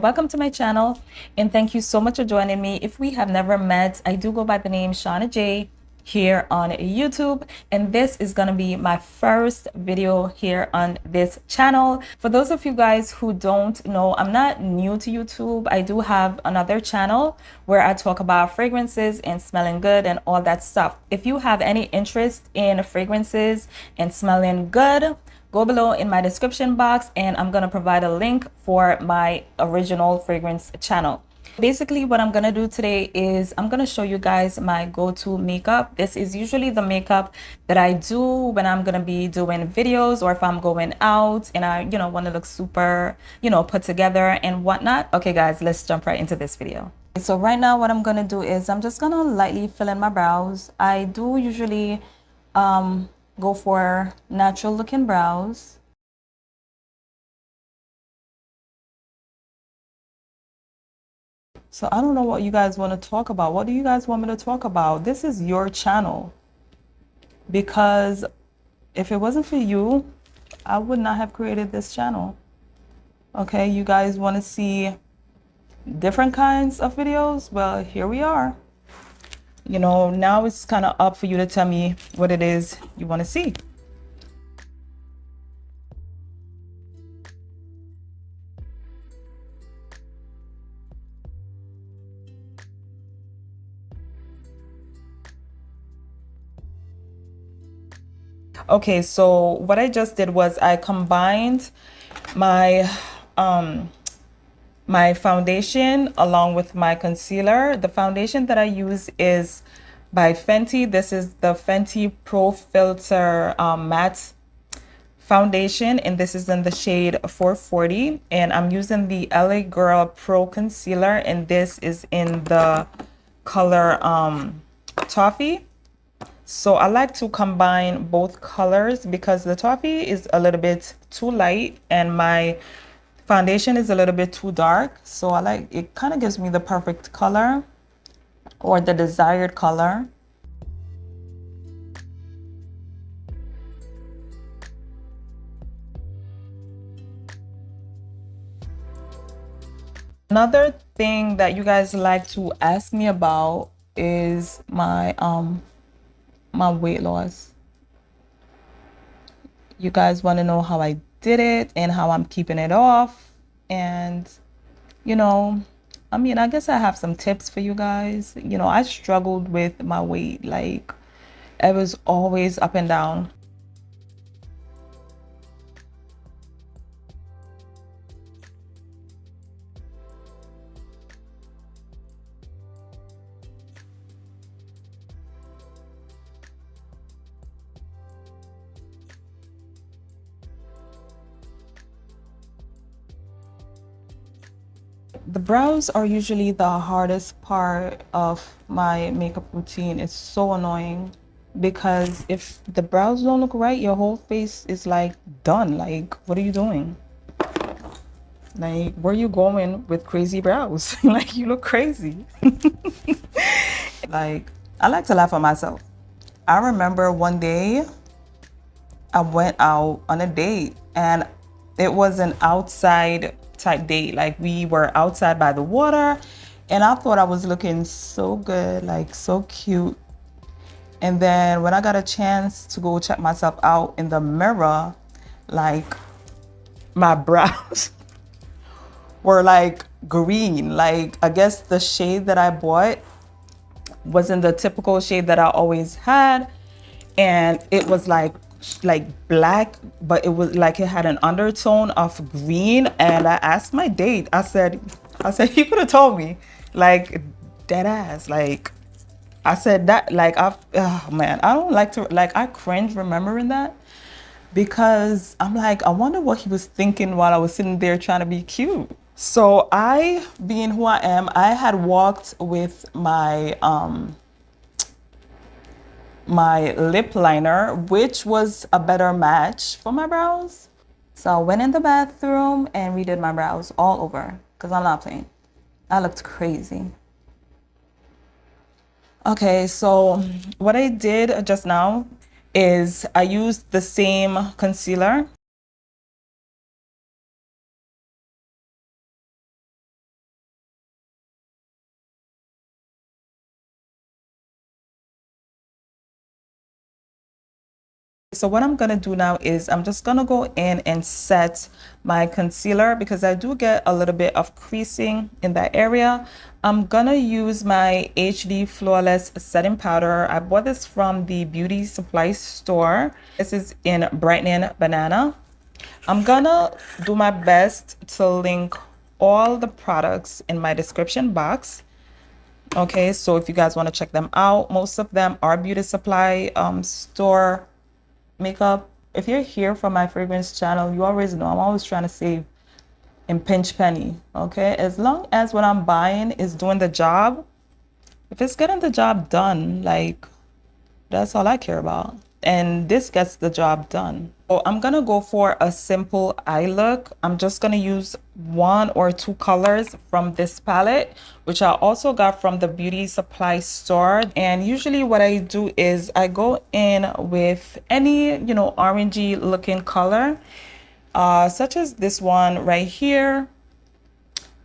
welcome to my channel and thank you so much for joining me. If we have never met, I do go by the name Shauna J here on YouTube, and this is gonna be my first video here on this channel. For those of you guys who don't know, I'm not new to YouTube. I do have another channel where I talk about fragrances and smelling good and all that stuff. If you have any interest in fragrances and smelling good, go below in my description box and I'm gonna provide a link for my original fragrance channel. Basically, what I'm gonna do today is I'm gonna show you guys my go-to makeup. This is usually the makeup that I do when I'm gonna be doing videos or if I'm going out and I, want to look super, put together and whatnot. Okay, guys, let's jump right into this video. So right now, what I'm gonna do is I'm just gonna lightly fill in my brows. I do usually go for natural looking brows. So I don't know what you guys want to talk about. What do you guys want me to talk about? This is your channel. Because if it wasn't for you, I would not have created this channel. Okay, you guys want to see different kinds of videos? Well, here we are. Now it's kind of up for you to tell me what it is you want to see. Okay, so what I just did was I combined my my foundation along with my concealer. The foundation that I use is by Fenty. This is the Fenty Pro Filter Matte Foundation, and this is in the shade 440. And I'm using the LA Girl Pro Concealer, and this is in the color Toffee. So I like to combine both colors because the Toffee is a little bit too light and my foundation is a little bit too dark. So I like it, kind of gives me the perfect color or the desired color. Another thing that you guys like to ask me about is my my weight loss. You guys want to know how I did it and how I'm keeping it off. And I guess I have some tips for you guys. I struggled with my weight. Like, it was always up and down. The brows are usually the hardest part of my makeup routine. It's so annoying because if the brows don't look right, your whole face is like done. Like, what are you doing? Like, where are you going with crazy brows? Like, you look crazy. Like, I like to laugh at myself. I remember one day I went out on a date and it was an outside type date. Like, we were outside by the water and I thought I was looking so good, like so cute. And then when I got a chance to go check myself out in the mirror, like, my brows were like green. Like, I guess the shade that I bought wasn't the typical shade that I always had, and it was like black, but it was like it had an undertone of green. And I asked my date, I said you could have told me, like, dead ass. Like, I said that, like, oh man, I don't like to, like, I cringe remembering that because I'm like, I wonder what he was thinking while I was sitting there trying to be cute. So I, being who I am, I had walked with my my lip liner, which was a better match for my brows. So I went in the bathroom and redid my brows all over because I'm not playing. I looked crazy. Okay, so what I did just now is I used the same concealer So what I'm gonna do now is I'm just gonna go in and set my concealer because I do get a little bit of creasing in that area. I'm gonna use my HD Flawless Setting Powder. I bought this from the beauty supply store. This is in Brightening Banana. I'm gonna do my best to link all the products in my description box. Okay, so if you guys want to check them out, most of them are beauty supply store makeup. If you're here from my fragrance channel, you always know I'm always trying to save and pinch penny. Okay, as long as what I'm buying is doing the job, if it's getting the job done, like that's all I care about. And this gets the job done. So I'm gonna go for a simple eye look. I'm just gonna use 1 or 2 colors from this palette, which I also got from the beauty supply store. And usually what I do is I go in with any, you know, orangey looking color, such as this one right here.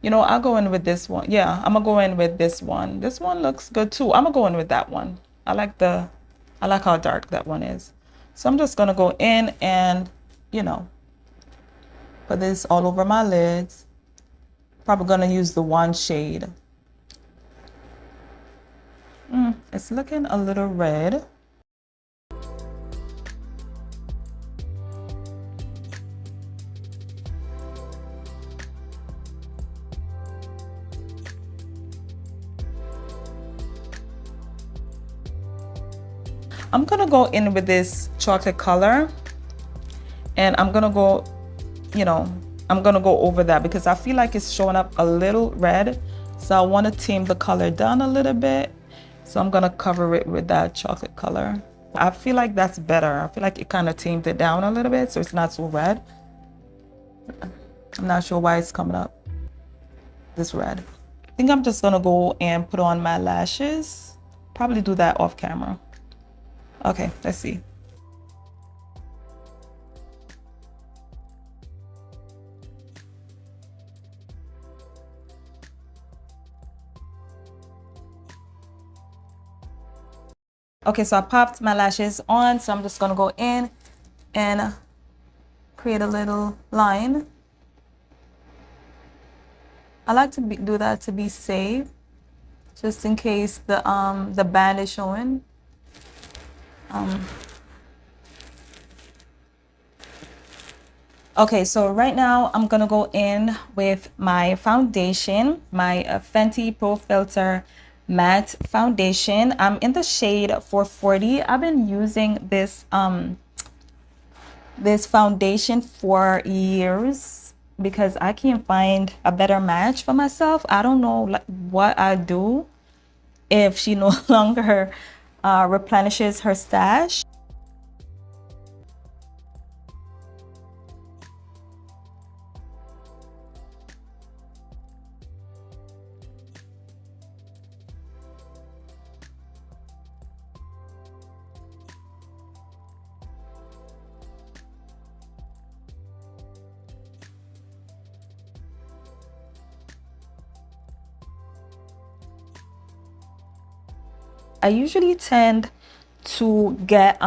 You know, I'll go in with this one. Yeah, I'm gonna go in with this one. This one looks good too. I'm gonna go in with that one. I like how dark that one is. So I'm just gonna go in and, you know, put this all over my lids. Probably gonna use the one shade. It's looking a little red. I'm gonna go in with this chocolate color and I'm gonna go, you know, I'm gonna go over that because I feel like it's showing up a little red. So I want to tame the color down a little bit. So I'm gonna cover it with that chocolate color. I feel like that's better. I feel like it kind of tamed it down a little bit so it's not so red. I'm not sure why it's coming up this red. I think I'm just gonna go and put on my lashes. Probably do that off camera. Okay, let's see. Okay, so I popped my lashes on, so I'm just gonna go in and create a little line. I like to do that to be safe, just in case the band is showing. Okay, so right now I'm gonna go in with my foundation, my Fenty Pro Filter Matte Foundation. I'm in the shade 440. I've been using this this foundation for years because I can't find a better match for myself. I don't know what I do if she no longer replenishes her stash. I usually tend to get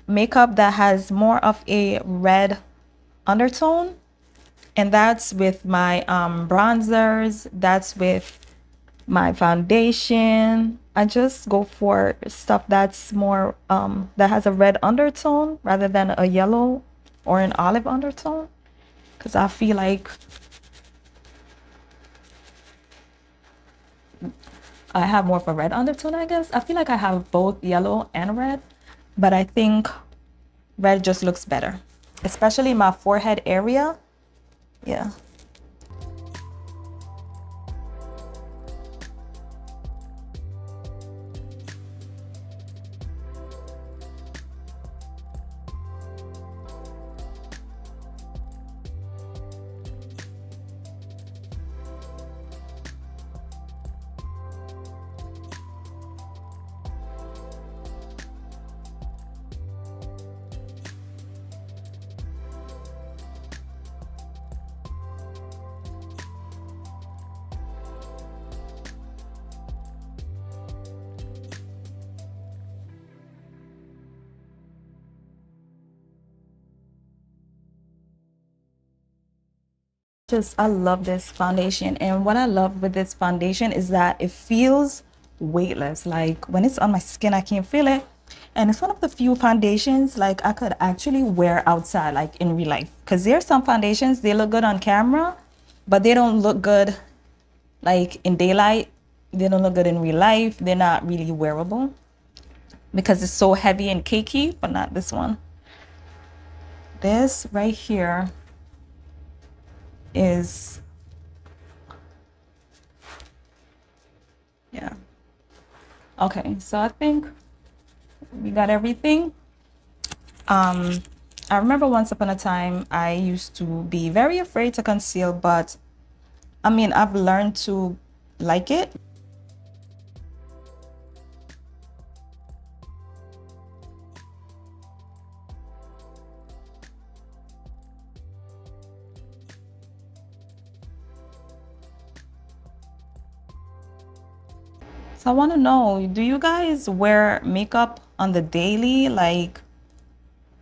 makeup that has more of a red undertone, and that's with my bronzers, that's with my foundation. I just go for stuff that's more that has a red undertone rather than a yellow or an olive undertone, because I feel like I have more of a red undertone, I guess. I feel like I have both yellow and red, but I think red just looks better, especially my forehead area. Yeah. I love this foundation, and what I love with this foundation is that it feels weightless. Like when it's on my skin, I can't feel it. And it's one of the few foundations like I could actually wear outside, like in real life. Because there's some foundations, they look good on camera, but they don't look good like in daylight. They don't look good in real life. They're not really wearable because it's so heavy and cakey, but not this one. This right here is, yeah. Okay, so I think we got everything. I remember once upon a time I used to be very afraid to conceal, but I mean, I've learned to like it. So I want to know, do you guys wear makeup on the daily? Like,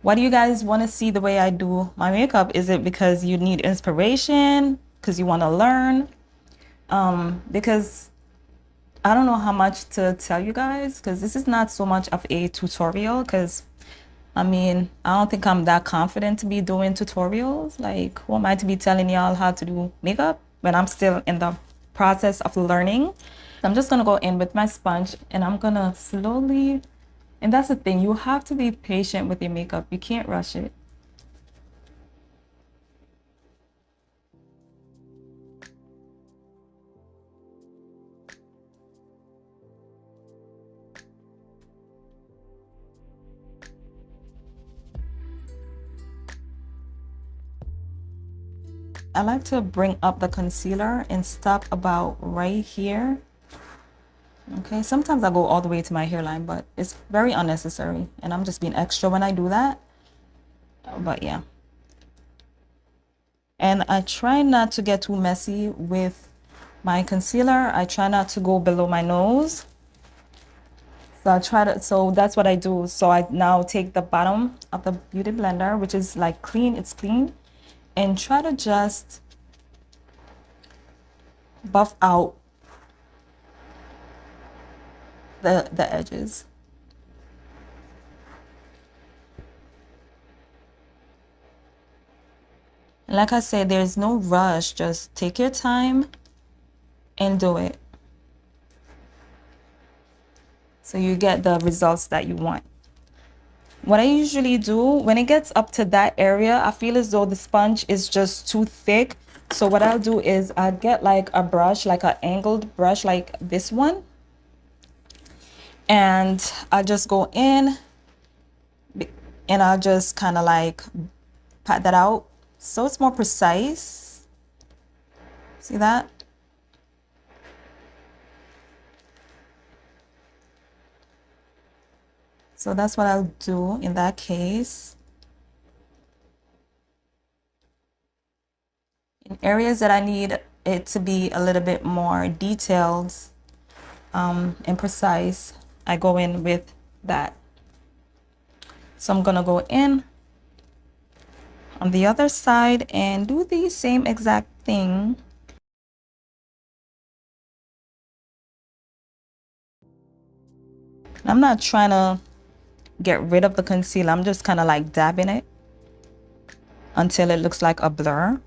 what do you guys want to see the way I do my makeup? Is it because you need inspiration? Because you want to learn? Because I don't know how much to tell you guys, because this is not so much of a tutorial, because I mean, I don't think I'm that confident to be doing tutorials. Like, who am I to be telling y'all how to do makeup when I'm still in the process of learning? I'm just gonna go in with my sponge and I'm gonna slowly, and that's the thing, you have to be patient with your makeup. You can't rush it. I like to bring up the concealer and stop about right here. Okay, sometimes I go all the way to my hairline, but it's very unnecessary and I'm just being extra when I do that. But yeah. And I try not to get too messy with my concealer. I try not to go below my nose. So that's what I do. So I now take the bottom of the beauty blender, which is like clean, it's clean, and try to just buff out the edges. And like I said, there's no rush. Just take your time and do it, so you get the results that you want. What I usually do when it gets up to that area, I feel as though the sponge is just too thick. So what I'll do is I'll get like a brush, like an angled brush like this one, and I'll just go in and I'll just kind of like pat that out so it's more precise. See that? So that's what I'll do in that case. In areas that I need it to be a little bit more detailed and precise, I go in with that. So I'm gonna go in on the other side and do the same exact thing. I'm not trying to get rid of the concealer. I'm just kind of like dabbing it until it looks like a blur.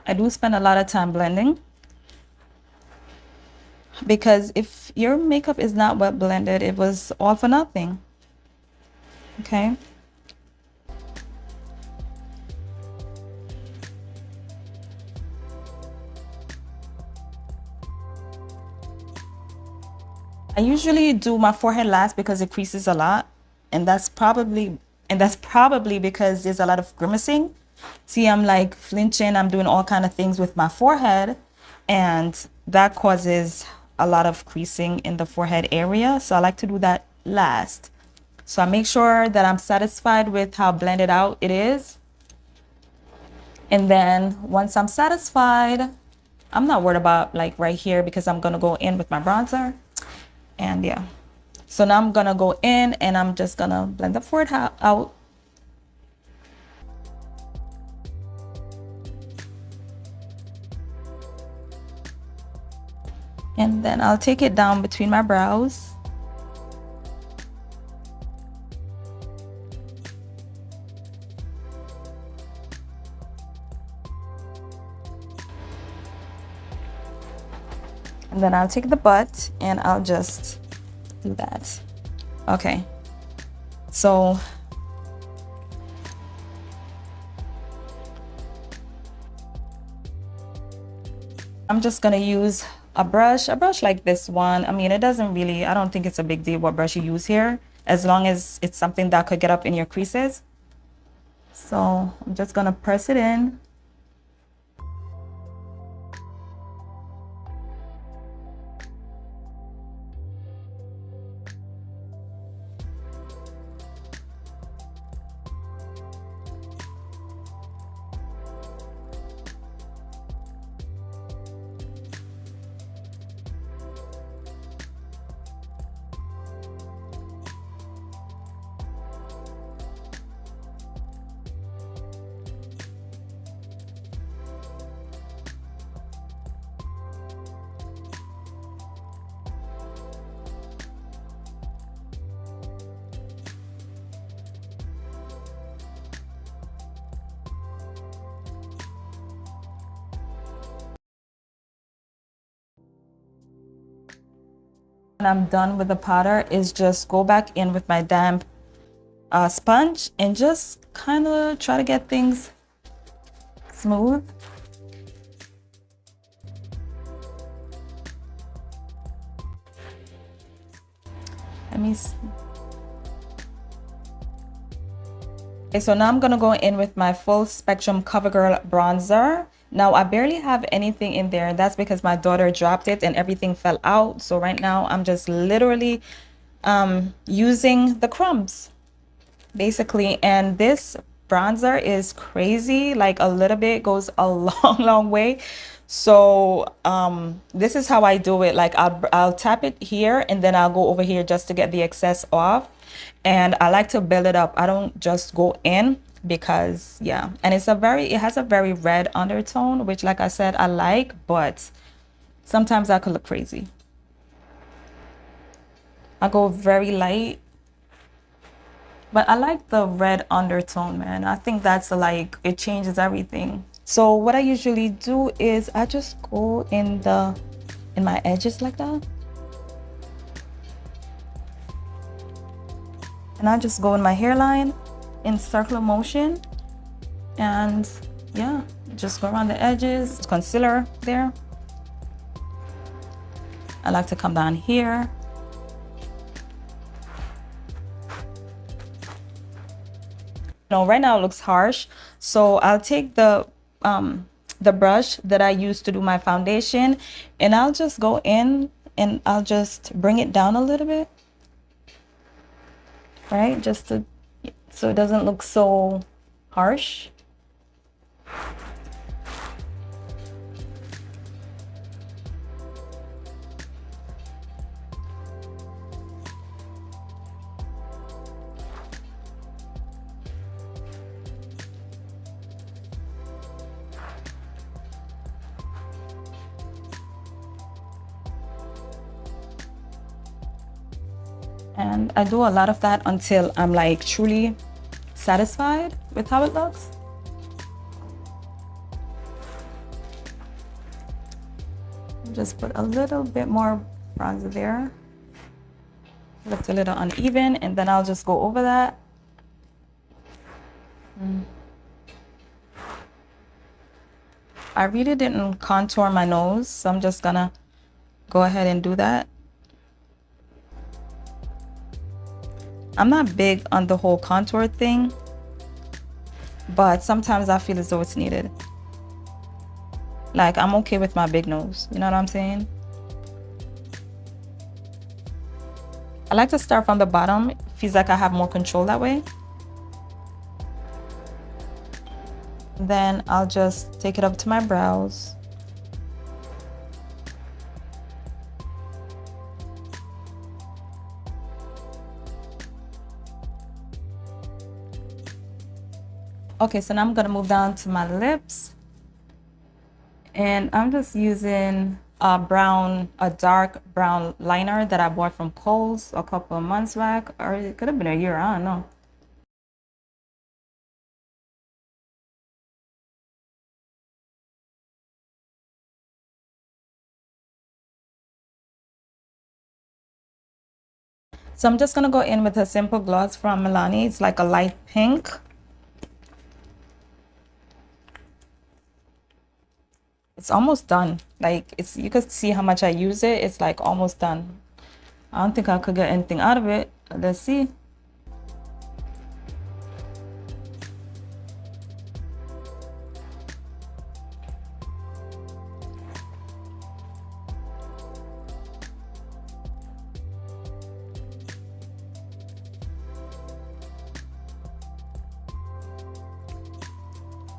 I do spend a lot of time blending, because if your makeup is not well blended, it was all for nothing. Okay. I usually do my forehead last because it creases a lot, and that's probably And that's probably because there's a lot of grimacing. See, I'm like flinching, I'm doing all kind of things with my forehead, and that causes a lot of creasing in the forehead area. So I like to do that last. So I make sure that I'm satisfied with how blended out it is. And then once I'm satisfied, I'm not worried about like right here because I'm gonna go in with my bronzer. And yeah, so now I'm gonna go in and I'm just gonna blend the forehead out. And then I'll take it down between my brows. And then I'll take the butt and I'll just do that. Okay, so I'm just gonna use a brush like this one. I mean, it doesn't really, I don't think it's a big deal what brush you use here, as long as it's something that could get up in your creases. So I'm just gonna press it in. When I'm done with the powder is just go back in with my damp sponge and just kind of try to get things smooth. Let me see. Okay, so now I'm gonna go in with my full spectrum Covergirl bronzer. Now I barely have anything in there. That's because my daughter dropped it and everything fell out. So right now I'm just literally using the crumbs basically. And this bronzer is crazy. Like a little bit goes a long way. So this is how I do it. Like I'll tap it here and then I'll go over here just to get the excess off. And I like to build it up. I don't just go in because yeah, and it has a very red undertone, which like I said I like, but sometimes I could look crazy. I go very light, but I like the red undertone, man. I think that's like, it changes everything. So what I usually do is I just go in my edges like that. And I just go in my hairline in circular motion. And yeah, just go around the edges, concealer there. I like to come down here. No, right now it looks harsh. So I'll take the brush that I used to do my foundation and I'll just go in and I'll just bring it down a little bit. Right? Just so it doesn't look so harsh. And I do a lot of that until I'm like truly satisfied with how it looks. Just put a little bit more bronzer there. Looks a little uneven, and then I'll just go over that. I really didn't contour my nose, so I'm just gonna go ahead and do that. I'm not big on the whole contour thing, but sometimes I feel as though it's needed. Like, I'm okay with my big nose, you know what I'm saying? I like to start from the bottom. It feels like I have more control that way. Then I'll just take it up to my brows. Okay, so now I'm gonna move down to my lips. And I'm just using a dark brown liner that I bought from Kohl's a couple of months back, or it could have been a year, I don't know. So I'm just gonna go in with a simple gloss from MILANI. It's like a light pink. It's almost done. Like, you could see how much I use it. It's like almost done. I don't think I could get anything out of it. Let's see.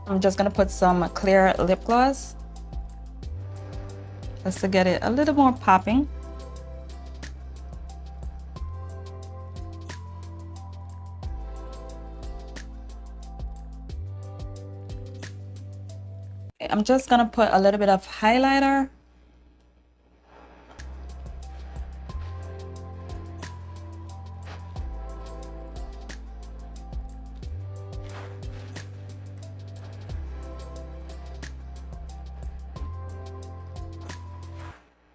I'm just gonna put some clear lip gloss just to get it a little more popping. I'm just gonna put a little bit of highlighter.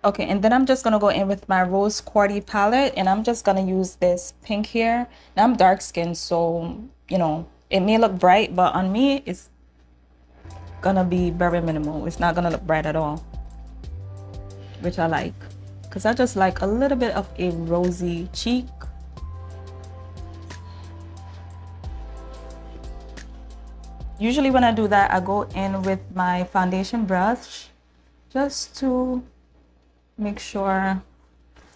Okay, and then I'm just gonna go in with my Rose Quartz palette, and I'm just gonna use this pink here. Now I'm dark skinned, so you know it may look bright, but on me it's gonna be very minimal. It's not gonna look bright at all, which I like, because I just like a little bit of a rosy cheek. Usually when I do that, I go in with my foundation brush just to make sure,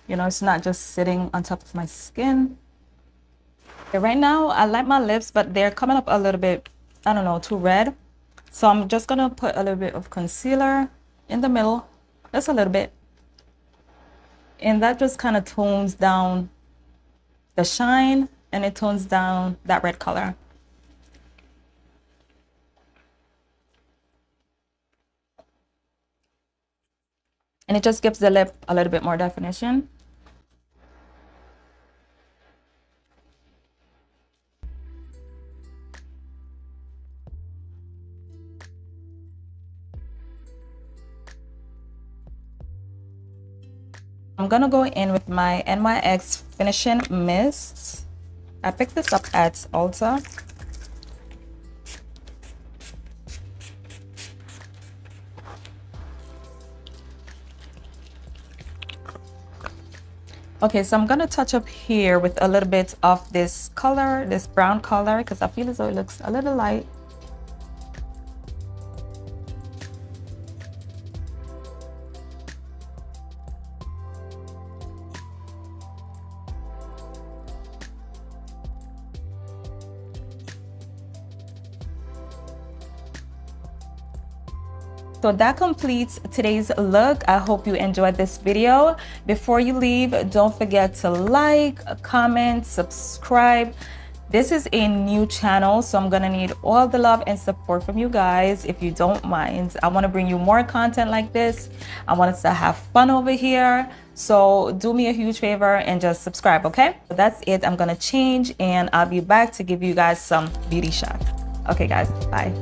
you know, it's not just sitting on top of my skin. Okay, right now, I like my lips, but they're coming up a little bit, I don't know, too red. So I'm just gonna put a little bit of concealer in the middle, just a little bit. And that just kind of tones down the shine, and it tones down that red color. And it just gives the lip a little bit more definition. I'm gonna go in with my NYX Finishing Mist. I picked this up at Ulta. Okay, so I'm gonna touch up here with a little bit of this color, this brown color, because I feel as though it looks a little light. So that completes today's look. I hope you enjoyed this video. Before you leave, don't forget to like, comment, subscribe. This is a new channel, so I'm gonna need all the love and support from you guys if you don't mind. I want to bring you more content like this. I want us to have fun over here. So do me a huge favor and just subscribe, okay? So that's it. I'm gonna change and I'll be back to give you guys some beauty shots. Okay guys, bye.